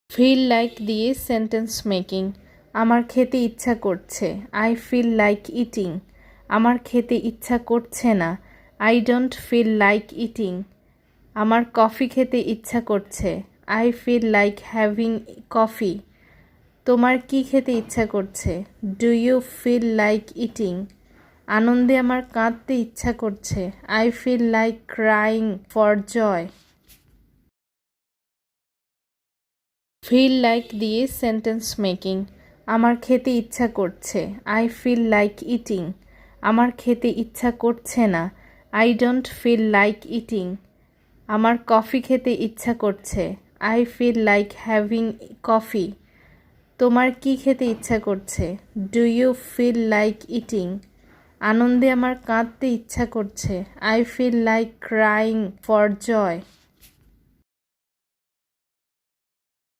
Feel like দিয়ে sentence making. আমার খেতে ইচ্ছা করছে, আই ফিল লাইক ইটিং। আমার খেতে ইচ্ছা করছে না, I don't feel like eating. আমার কফি খেতে ইচ্ছা করছে, I feel like having coffee. তোমার কি খেতে ইচ্ছা করছে, do you feel like eating. আনন্দে আমার কাঁদতে ইচ্ছা করছে, I feel like crying for joy. Feel like দিয়ে সেন্টেন্স মেকিং। আমার খেতে ইচ্ছা করছে, আই ফিল লাইক ইটিং। আমার খেতে ইচ্ছা করছে না, I don't feel like eating. আমার কফি খেতে ইচ্ছা করছে, I feel like having coffee. তোমার কি খেতে ইচ্ছা করছে, do you feel like eating. আনন্দে আমার কাঁদতে ইচ্ছা করছে, I feel like crying for Joy.